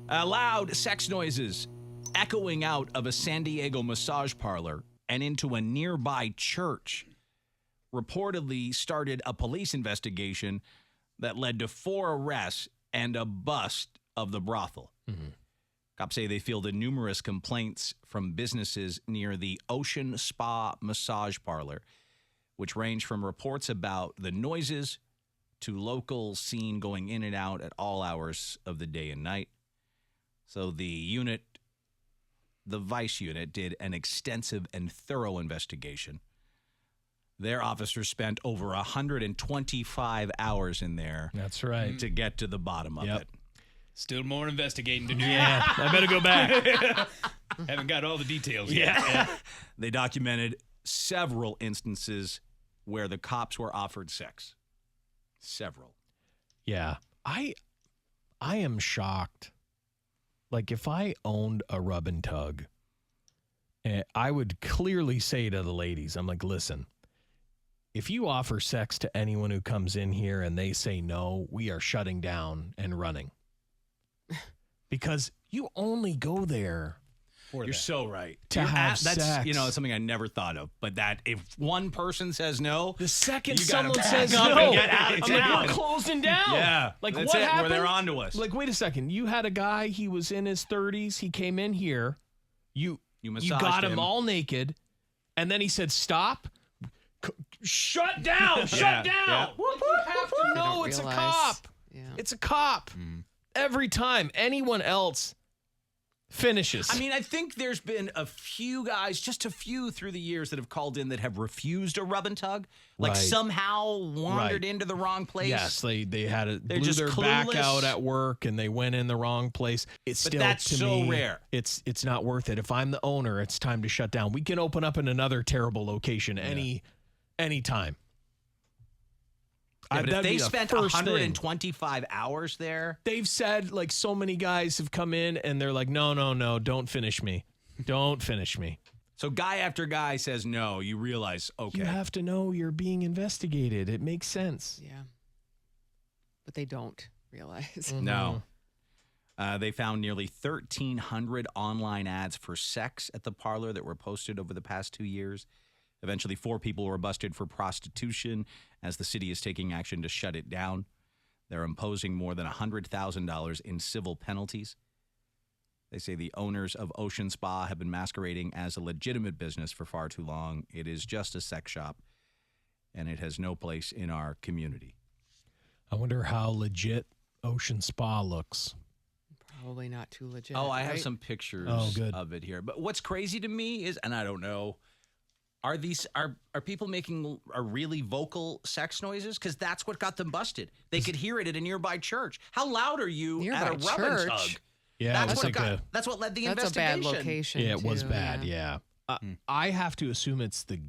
Loud sex noises echoing out of a San Diego massage parlor and into a nearby church reportedly started a police investigation that led to 4 arrests and a bust of the brothel. Mm-hmm. Cops say they fielded numerous complaints from businesses near the Ocean Spa massage parlor, which range from reports about the noises to locals seen going in and out at all hours of the day and night. So the Vice unit, did an extensive and thorough investigation. Their officers spent over 125 hours in there. That's right. To get to the bottom of it. Still more investigating to do. Yeah, I better go back. Haven't got all the details yet. Yeah. They documented several instances where the cops were offered sex. Several. Yeah. I am shocked. Like, if I owned a rub and tug, I would clearly say to the ladies, I'm like, listen, if you offer sex to anyone who comes in here and they say no, we are shutting down and running. Because you only go there. You're so right. To have that's sex. It's something I never thought of. But that if one person says no, The second you gotta someone back says up no, and get out of I'm like, town. we're closing down. Yeah. Like, that's what it, happened? where they're on to us. Like, wait a second. You had a guy, he was in his 30s. He came in here. You massaged got him him all naked. And then he said, stop. Shut down. Shut down. Yeah. You have to know it's a cop. Yeah. It's a cop. Every time anyone else finishes. I mean, I think there's been a few guys, just a few through the years that have called in that have refused a rub and tug. Like Right. somehow wandered into the wrong place. yes, they had it, They're blew just their back clueless. out at work and they went in the wrong place. It's But still, that's to so me, rare. It's not worth it. If I'm the owner, it's time to shut down. We can open up in another terrible location anytime. Yeah, but if that'd they be the spent first thing. 125 hours there. They've said, like, so many guys have come in and they're like, no, don't finish me. Don't finish me. So guy after guy says no, you realize, okay. You have to know you're being investigated. It makes sense. Yeah. But they don't realize. No. They found nearly 1,300 online ads for sex at the parlor that were posted over the past 2 years. Eventually, 4 people were busted for prostitution as the city is taking action to shut it down. They're imposing more than $100,000 in civil penalties. They say the owners of Ocean Spa have been masquerading as a legitimate business for far too long. It is just a sex shop, and it has no place in our community. I wonder how legit Ocean Spa looks. Probably not too legit. Oh, I have right? some pictures good. of it here. But what's crazy to me is, and I don't know, are people making really vocal sex noises? Because that's what got them busted. They could hear it at a nearby church. How loud are you Nearby at a rub and church? tug? Yeah, That's it was that's what led the That's a investigation. bad location. Yeah, it was too, bad. Yeah. I have to assume it's the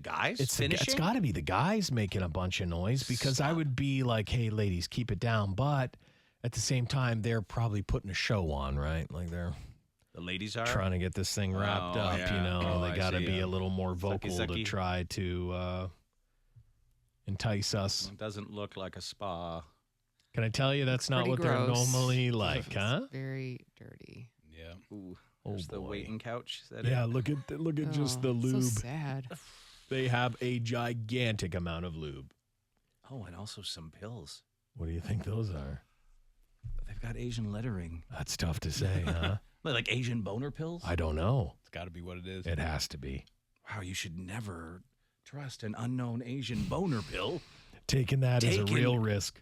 guys it's finishing? got to be the guys making a bunch of noise because I would be like, hey, ladies, keep it down. But at the same time, they're probably putting a show on, right? Like they're the ladies are trying to get this thing wrapped up. yeah. You know, Oh, they I got to see. be a little more vocal to sucky. try to entice us. It doesn't look like a spa. Can I tell you that's not Pretty what gross. they're normally like, It's huh? very dirty. Yeah. Ooh, Oh, there's the boy. waiting couch. Is that Yeah, it? look at just the Oh, lube. So sad. They have a gigantic amount of lube. Oh, and also some pills. What do you think those are? They've got Asian lettering. That's tough to say, huh? Like Asian boner pills? I don't know. It's got to be what it is. It has to be. Wow, you should never trust an unknown Asian boner pill. Taking that is a Taking- real risk.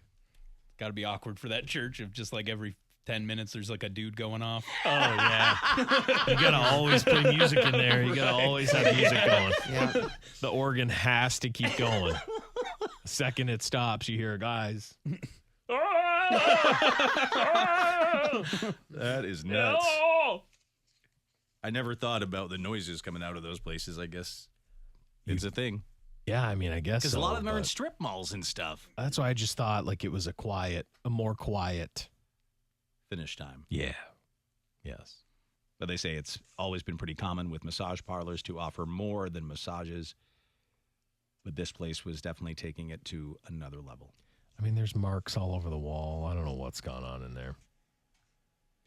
Got to be awkward for that church if just like every 10 minutes there's like a dude going off. Oh, yeah. You got to always play music in there. You got to always have music going. Yeah. The organ has to keep going. The second it stops, you hear guys. That is nuts. I never thought about the noises coming out of those places. I guess it's a thing. Yeah, I mean, I guess Because a lot of them are in but strip malls and stuff. that's why I just thought like it was a more quiet. Finish time. Yeah. Yes. But they say it's always been pretty common with massage parlors to offer more than massages. But this place was definitely taking it to another level. I mean, there's marks all over the wall. I don't know what's gone on in there.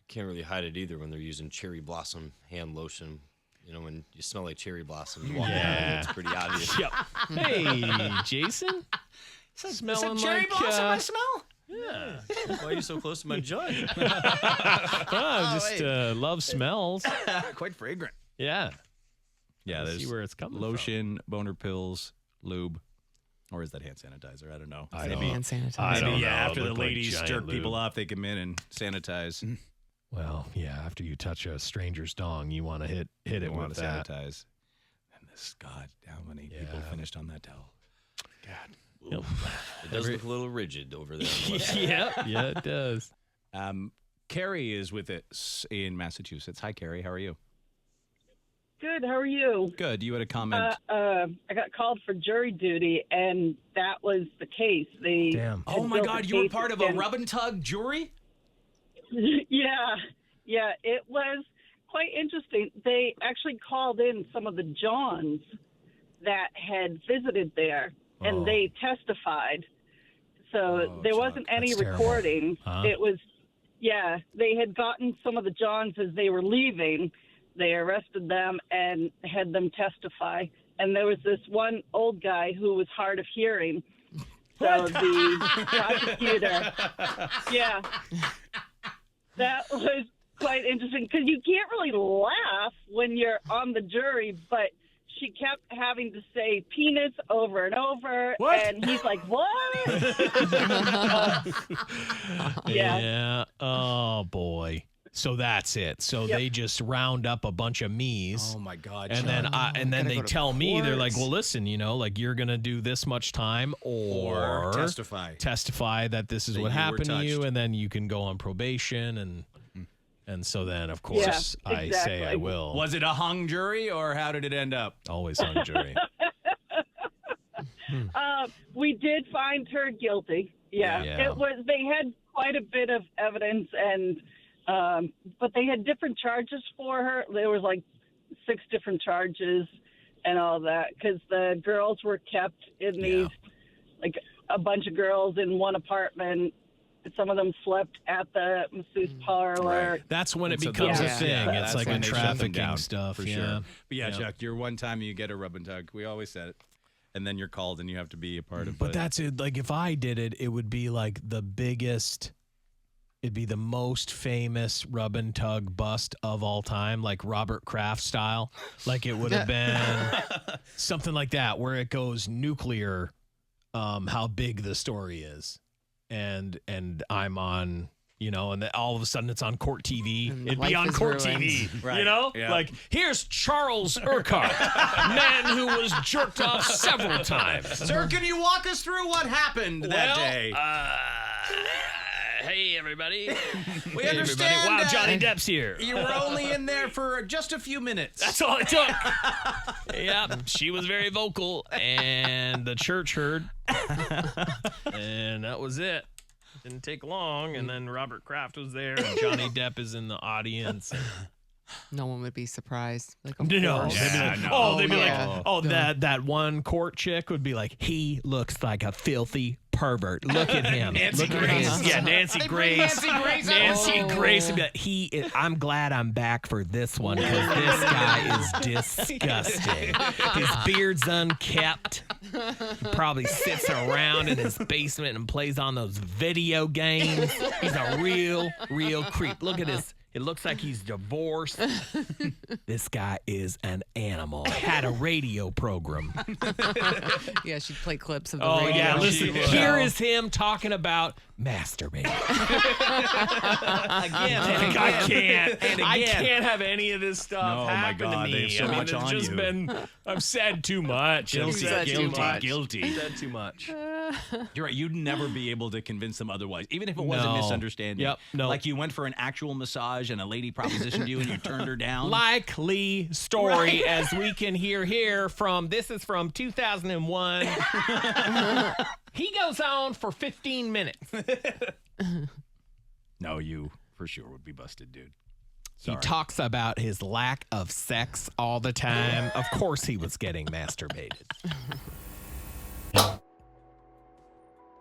can't really hide it either when they're using cherry blossom hand lotion. You know, when you smell like cherry blossom, you walk down, it's pretty obvious. Yep. Hey, Jason. Smelling cherry like blossom I smell? Yeah. Why are you so close to my jug? Love smells. Quite fragrant. Yeah. Yeah, Let's there's see where it's coming lotion, boner pills, lube, or is that hand sanitizer? I don't know. I Maybe don't- hand sanitizer. I don't Maybe, know. yeah, It after the looked like ladies giant jerk people lube. off, they come in and sanitize. Well, yeah, after you touch a stranger's dong, you want to hit it They want with to that. sanitize. And this, God, how many people Yeah. finished on that towel? God. Yep. It does look a little rigid over there. on the left. Yeah, it does. Carrie is with us in Massachusetts. Hi, Carrie. How are you? Good. How are you? Good. You had a comment. I got called for jury duty, and that was the case. They Damn. Oh, my built God. a You were case part of a against- rub and tug jury? Yeah. It was quite interesting. They actually called in some of the Johns that had visited there, and Oh. they testified. So Oh, there Chuck, wasn't any that's terrible. recordings. Huh? It was, they had gotten some of the Johns as they were leaving. They arrested them and had them testify. And there was this one old guy who was hard of hearing. So the prosecutor, that was quite interesting because you can't really laugh when you're on the jury, but she kept having to say penis over and over. What? And he's like, what? Yeah. Oh, boy. So that's it. So Yep. they just round up a bunch of me's. Oh, my God. And then, Chuck. and then gotta they go to tell me, they're like, court. well, listen, like you're going to do this much time or testify that this is That what you were happened to you. touched. And then you can go on probation. And so then, of course, I say I exactly. will. Was it a hung jury, or how did it end up? Always on jury. We did find her guilty. Yeah. Yeah. It was. They had quite a bit of evidence, and but they had different charges for her. There was like 6 different charges and all that because the girls were kept in these, like a bunch of girls in one apartment. Some of them slept at the masseuse parlor. Right. That's when it And so becomes those- a thing. yeah, It's that's like when a they shut them trafficking down, stuff. for Yeah. sure. But yeah, Yeah. Chuck, your one time you get a rub and tug. We always said it. And then you're called and you have to be a part of But it. that's it. Like if I did it, it would be like the biggest. It'd be the most famous rub and tug bust of all time, like Robert Kraft style. Like it would have been something like that, where it goes nuclear. How big the story is, and I'm on. And then all of a sudden it's on court TV. And It'd be life on is court ruined. TV. Right. Yeah. Like here's Charles Urquhart, man who was jerked off several times. Sir, can you walk us through what happened that day? Hey everybody. We Hey, understand everybody. Wow, that Johnny Depp's here. you were only in there for just a few minutes. That's all it took. Yep, she was very vocal, and the church heard, and that was it. Didn't take long, and then Robert Kraft was there, and Johnny Depp is in the audience. No one would be surprised. Like, of No, course. they'd be like, no. they'd be Yeah. like, oh, that one court chick would be like, he looks like a filthy pervert. Look at him. Nancy Look at Grace. him. Yeah, Nancy They bring Grace. Nancy Grace out. Nancy Oh. Grace would be like, I'm glad I'm back for this one because this guy is disgusting. His beard's unkept. He probably sits around in his basement and plays on those video games. He's a real creep. Look at this. It looks like he's divorced. This guy is an animal. Had a radio program. Yeah, she'd play clips of the Oh, radio. yeah. Listen, would. here is him talking about masturbating. Again. I can't have any of this stuff No, my happen God, to they me. have so much it's on just you. been, I've said too much. I've Guilty, said too much. guilty. Said too much. You're right. You'd never be able to convince them otherwise, even if it was a No. misunderstanding. Yep, no. Like you went for an actual massage and a lady propositioned you and you turned her down. Likely story, as we can hear here from, this is from 2001. He goes on for 15 minutes. No, you for sure would be busted, dude. He Sorry. talks about his lack of sex all the time. Of course he was getting masturbated.